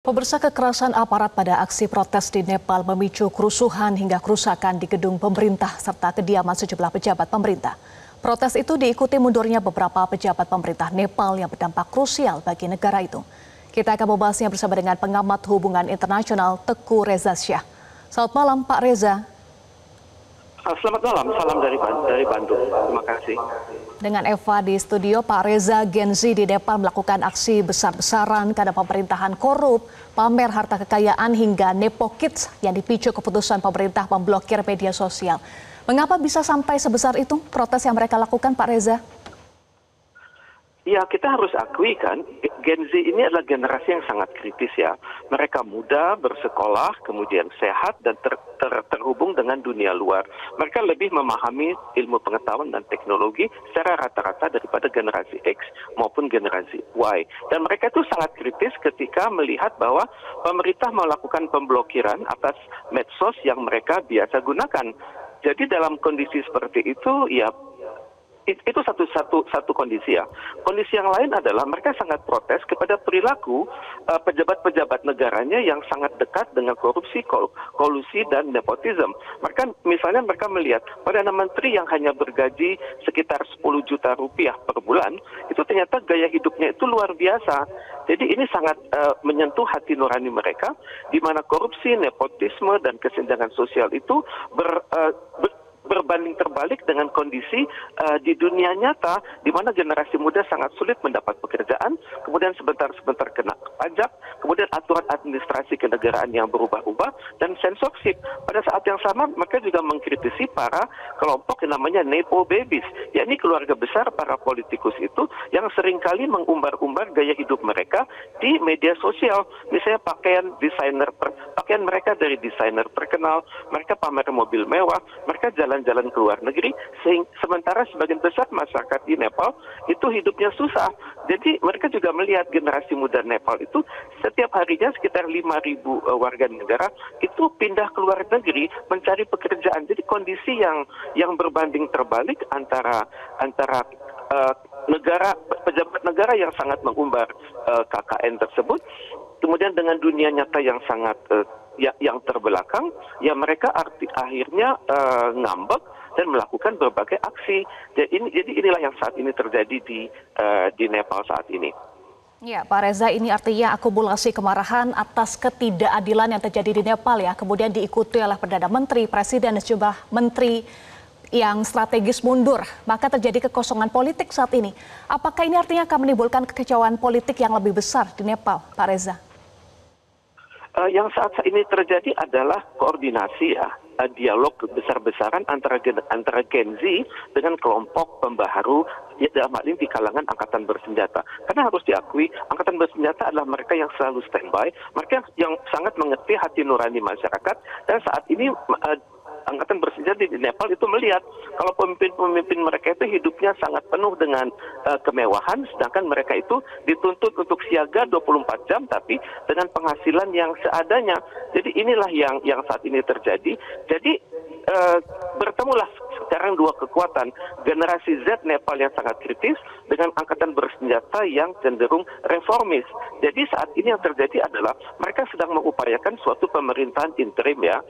Pemirsa, kekerasan aparat pada aksi protes di Nepal memicu kerusuhan hingga kerusakan di gedung pemerintah serta kediaman sejumlah pejabat pemerintah. Protes itu diikuti mundurnya beberapa pejabat pemerintah Nepal yang berdampak krusial bagi negara itu. Kita akan membahasnya bersama dengan pengamat hubungan internasional Teguh Reza Syah. Selamat malam Pak Reza. Selamat malam, salam dari Bandung. Terima kasih. Dengan Eva di studio, Pak Reza, Gen Z di Nepal melakukan aksi besar-besaran karena pemerintahan korup, pamer harta kekayaan hingga Nepo Kids yang dipicu keputusan pemerintah memblokir media sosial. Mengapa bisa sampai sebesar itu protes yang mereka lakukan, Pak Reza? Ya, kita harus akui kan, Gen Z ini adalah generasi yang sangat kritis ya. Mereka muda, bersekolah, kemudian sehat, dan terhubung dengan dunia luar. Mereka lebih memahami ilmu pengetahuan dan teknologi secara rata-rata daripada generasi X maupun generasi Y. Dan mereka itu sangat kritis ketika melihat bahwa pemerintah melakukan pemblokiran atas medsos yang mereka biasa gunakan. Jadi dalam kondisi seperti itu, ya, itu satu kondisi ya. Kondisi yang lain adalah mereka sangat protes kepada perilaku pejabat-pejabat negaranya yang sangat dekat dengan korupsi, kolusi, dan nepotisme. Misalnya mereka melihat Perdana Menteri yang hanya bergaji sekitar 10 juta rupiah per bulan, itu ternyata gaya hidupnya itu luar biasa. Jadi ini sangat menyentuh hati nurani mereka, di mana korupsi, nepotisme, dan kesenjangan sosial itu berbanding terbalik dengan kondisi di dunia nyata, di mana generasi muda sangat sulit mendapat pekerjaan, kemudian sebentar-sebentar kena pajak, kemudian aturan administrasi kenegaraan yang berubah-ubah, dan censorship. Pada saat yang sama, mereka juga mengkritisi para kelompok yang namanya Nepo Babies, yakni keluarga besar para politikus itu yang seringkali mengumbar-umbar gaya hidup mereka di media sosial. Misalnya pakaian mereka dari desainer terkenal, mereka pamer mobil mewah, mereka jalan-jalan ke luar negeri, sementara sebagian besar masyarakat di Nepal itu hidupnya susah. Jadi mereka juga melihat generasi muda Nepal itu setiap harinya sekitar 5.000 warga negara itu pindah ke luar negeri mencari pekerjaan. Jadi kondisi yang berbanding terbalik antara pejabat negara yang sangat mengumbar KKN tersebut, kemudian dengan dunia nyata yang sangat yang terbelakang, ya mereka akhirnya ngambek dan melakukan berbagai aksi. Jadi inilah yang saat ini terjadi di Nepal saat ini. Ya, Pak Reza, ini artinya akumulasi kemarahan atas ketidakadilan yang terjadi di Nepal ya, kemudian diikuti oleh Perdana Menteri, Presiden, dan sejumlah menteri yang strategis mundur, maka terjadi kekosongan politik saat ini. Apakah ini artinya akan menimbulkan kekecewaan politik yang lebih besar di Nepal, Pak Reza? Yang saat ini terjadi adalah koordinasi ya, dialog besar-besaran antara Gen Z dengan kelompok pembaharu dalam hal ini di kalangan angkatan bersenjata. Karena harus diakui, angkatan bersenjata adalah mereka yang selalu standby, mereka yang sangat mengerti hati nurani masyarakat, dan saat ini angkatan bersenjata di Nepal itu melihat kalau pemimpin mereka itu hidupnya sangat penuh dengan kemewahan, sedangkan mereka itu dituntut untuk siaga 24 jam tapi dengan penghasilan yang seadanya. Jadi inilah yang saat ini terjadi. Jadi bertemulah sekarang dua kekuatan, generasi Z Nepal yang sangat kritis dengan angkatan bersenjata yang cenderung reformis. Jadi saat ini yang terjadi adalah mereka sedang mengupayakan suatu pemerintahan interim ya,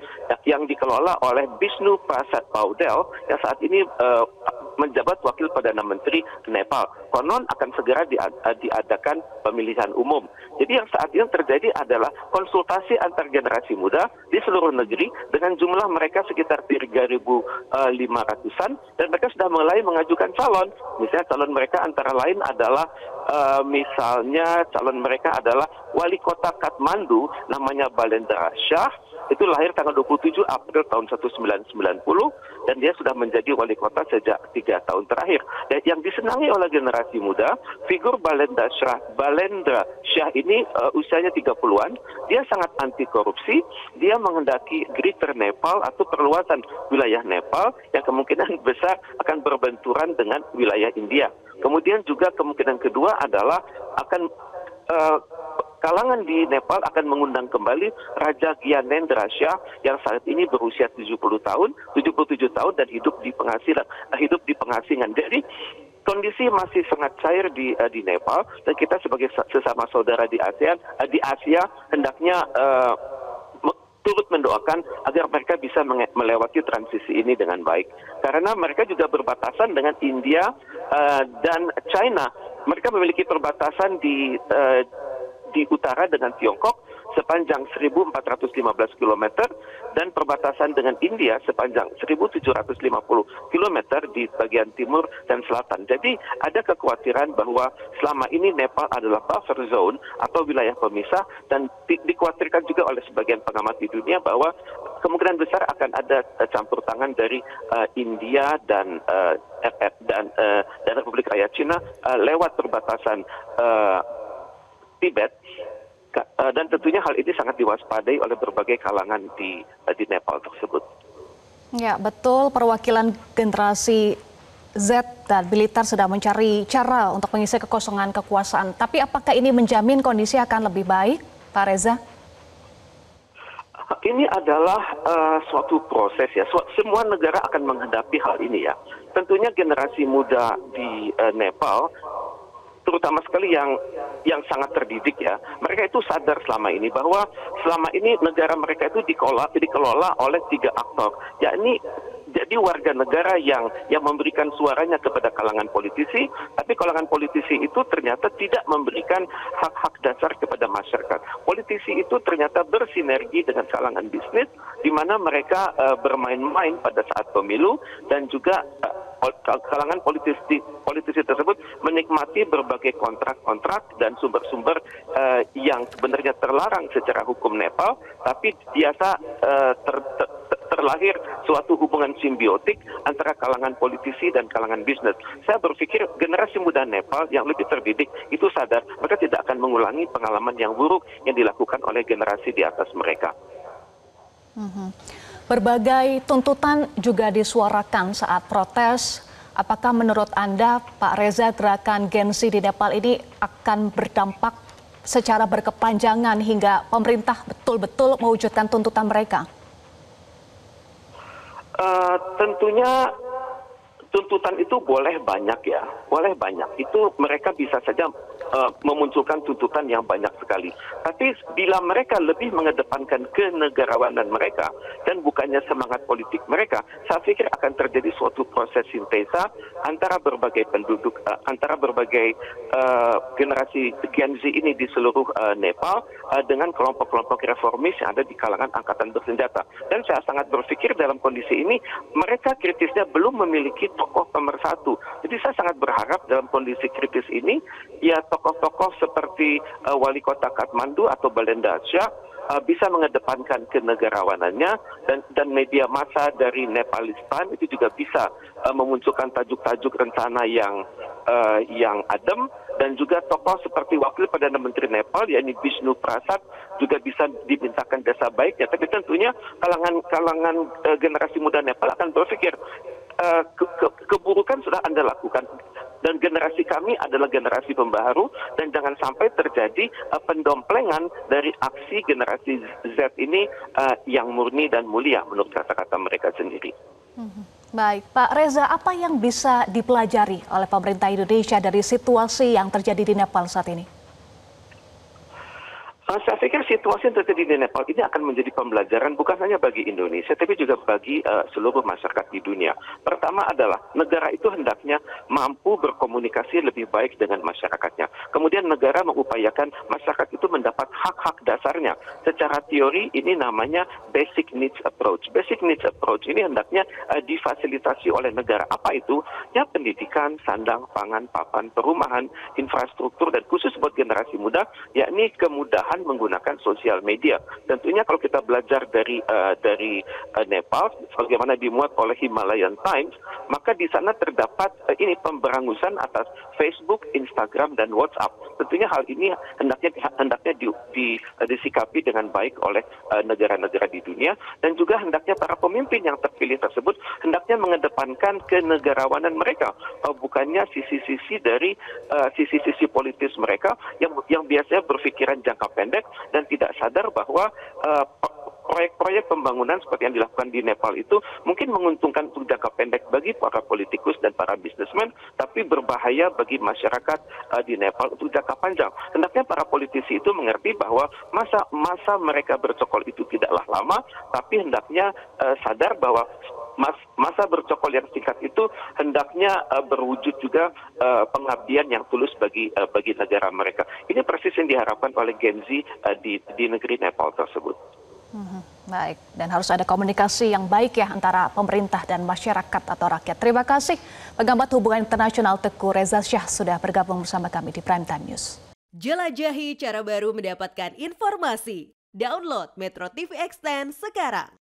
yang dikelola oleh Bishnu Prasad Paudel yang saat ini menjabat wakil Perdana Menteri Nepal. Konon akan segera diadakan pemilihan umum. Jadi yang saat ini terjadi adalah konsultasi antar generasi muda di seluruh negeri dengan jumlah mereka sekitar 3.500-an, dan mereka sudah mulai mengajukan calon. Misalnya calon mereka antara lain adalah calon mereka adalah wali kota Kathmandu, namanya Balendra Shah. Itu lahir tanggal 27 April tahun 1990 dan dia sudah menjadi wali kota sejak 3 tahun terakhir. Dan yang disenangi oleh generasi muda, figur Balendra Shah ini usianya 30-an, dia sangat anti korupsi, dia menghendaki Greater Nepal atau perluasan wilayah Nepal yang kemungkinan besar akan berbenturan dengan wilayah India. Kemudian juga kemungkinan kedua adalah akan kalangan di Nepal akan mengundang kembali Raja Gyanendra Shah yang saat ini berusia 77 tahun dan hidup di pengasingan. Jadi kondisi masih sangat cair di Nepal, dan kita sebagai sesama saudara di ASEAN di Asia hendaknya turut mendoakan agar mereka bisa melewati transisi ini dengan baik. Karena mereka juga berbatasan dengan India dan China. Mereka memiliki perbatasan di utara dengan Tiongkok sepanjang 1.415 km dan perbatasan dengan India sepanjang 1.750 km di bagian timur dan selatan. Jadi ada kekhawatiran bahwa selama ini Nepal adalah buffer zone atau wilayah pemisah, dan dikhawatirkan juga oleh sebagian pengamat di dunia bahwa kemungkinan besar akan ada campur tangan dari India dan Republik Rakyat Cina lewat perbatasan Tibet. Dan tentunya hal ini sangat diwaspadai oleh berbagai kalangan di Nepal tersebut. Ya, betul. Perwakilan generasi Z dan militer sedang mencari cara untuk mengisi kekosongan kekuasaan. Tapi apakah ini menjamin kondisi akan lebih baik, Pak Reza? Ini adalah suatu proses ya. Semua negara akan menghadapi hal ini ya. Tentunya generasi muda di Nepal, terutama sekali yang sangat terdidik ya, mereka itu sadar selama ini bahwa selama ini negara mereka itu dikelola oleh 3 aktor, yakni jadi warga negara yang memberikan suaranya kepada kalangan politisi, tapi kalangan politisi itu ternyata tidak memberikan hak-hak dasar kepada masyarakat. Politisi itu ternyata bersinergi dengan kalangan bisnis, di mana mereka bermain-main pada saat pemilu, dan juga kalangan politisi tersebut menikmati berbagai kontrak-kontrak dan sumber-sumber yang sebenarnya terlarang secara hukum Nepal, tapi biasa terlahir suatu hubungan simbiotik antara kalangan politisi dan kalangan bisnis. Saya berpikir generasi muda Nepal yang lebih terdidik itu sadar mereka tidak akan mengulangi pengalaman yang buruk yang dilakukan oleh generasi di atas mereka. Berbagai tuntutan juga disuarakan saat protes. Apakah menurut Anda, Pak Reza, gerakan Gen Z di Nepal ini akan berdampak secara berkepanjangan hingga pemerintah betul-betul mewujudkan tuntutan mereka? Tentunya tuntutan itu boleh banyak ya, boleh banyak. Itu mereka bisa saja memunculkan tuntutan yang banyak sekali. Tapi bila mereka lebih mengedepankan kenegarawanan mereka dan bukannya semangat politik mereka, saya pikir akan terjadi suatu proses sintesa antara berbagai penduduk, antara berbagai generasi Gen Z ini di seluruh Nepal dengan kelompok-kelompok reformis yang ada di kalangan angkatan bersenjata. Dan saya sangat berpikir dalam kondisi ini mereka kritisnya belum memiliki tokoh pemersatu. Jadi saya sangat berharap dalam kondisi kritis ini ya tokoh-tokoh seperti wali kota Kathmandu atau Balenda Shah bisa mengedepankan kenegarawanannya, dan media massa dari Nepalistan itu juga bisa memunculkan tajuk-tajuk rencana yang adem, dan juga tokoh seperti wakil Perdana Menteri Nepal yakni Vishnu Prasad juga bisa dimintakan jasa baiknya. Tapi tentunya kalangan generasi muda Nepal akan berpikir keburukan sudah Anda lakukan, dan generasi kami adalah generasi pembaharu, dan jangan sampai terjadi pendomplengan dari aksi generasi Z ini yang murni dan mulia menurut kata-kata mereka sendiri. Baik, Pak Reza, apa yang bisa dipelajari oleh pemerintah Indonesia dari situasi yang terjadi di Nepal saat ini? Saya pikir situasi yang terjadi di Nepal ini akan menjadi pembelajaran bukan hanya bagi Indonesia, tapi juga bagi seluruh masyarakat di dunia. Pertama adalah negara itu hendaknya mampu berkomunikasi lebih baik dengan masyarakatnya. Kemudian negara mengupayakan masyarakat itu mendapat hak-hak dasarnya. Secara teori ini namanya basic needs approach. Basic needs approach ini hendaknya difasilitasi oleh negara. Apa itu? Ya pendidikan, sandang, pangan, papan, perumahan, infrastruktur, dan khusus buat generasi muda, yakni kemudahan menggunakan sosial media. Tentunya kalau kita belajar dari Nepal, bagaimana dimuat oleh Himalayan Times, maka di sana terdapat ini pemberangusan atas Facebook, Instagram, dan WhatsApp. Tentunya hal ini hendaknya disikapi dengan baik oleh negara-negara di dunia, dan juga hendaknya para pemimpin yang terpilih tersebut hendaknya mengedepankan kenegarawanan mereka, bukannya sisi-sisi dari sisi-sisi politis mereka yang biasanya berpikiran jangka pendek dan tidak sadar bahwa proyek-proyek pembangunan seperti yang dilakukan di Nepal itu mungkin menguntungkan untuk jangka pendek bagi para politikus dan para bisnismen, tapi berbahaya bagi masyarakat di Nepal untuk jangka panjang. Hendaknya para politisi itu mengerti bahwa masa mereka bercokol itu tidaklah lama, tapi hendaknya sadar bahwa masa bercokol yang singkat itu hendaknya berwujud juga pengabdian yang tulus bagi negara mereka. Ini persis yang diharapkan oleh Gen Z di negeri Nepal tersebut. Baik, dan harus ada komunikasi yang baik ya antara pemerintah dan masyarakat atau rakyat. Terima kasih pengamat hubungan internasional Teguh Reza Shah sudah bergabung bersama kami di Prime Time News. Jelajahi cara baru mendapatkan informasi. Download Metro TV Extend sekarang.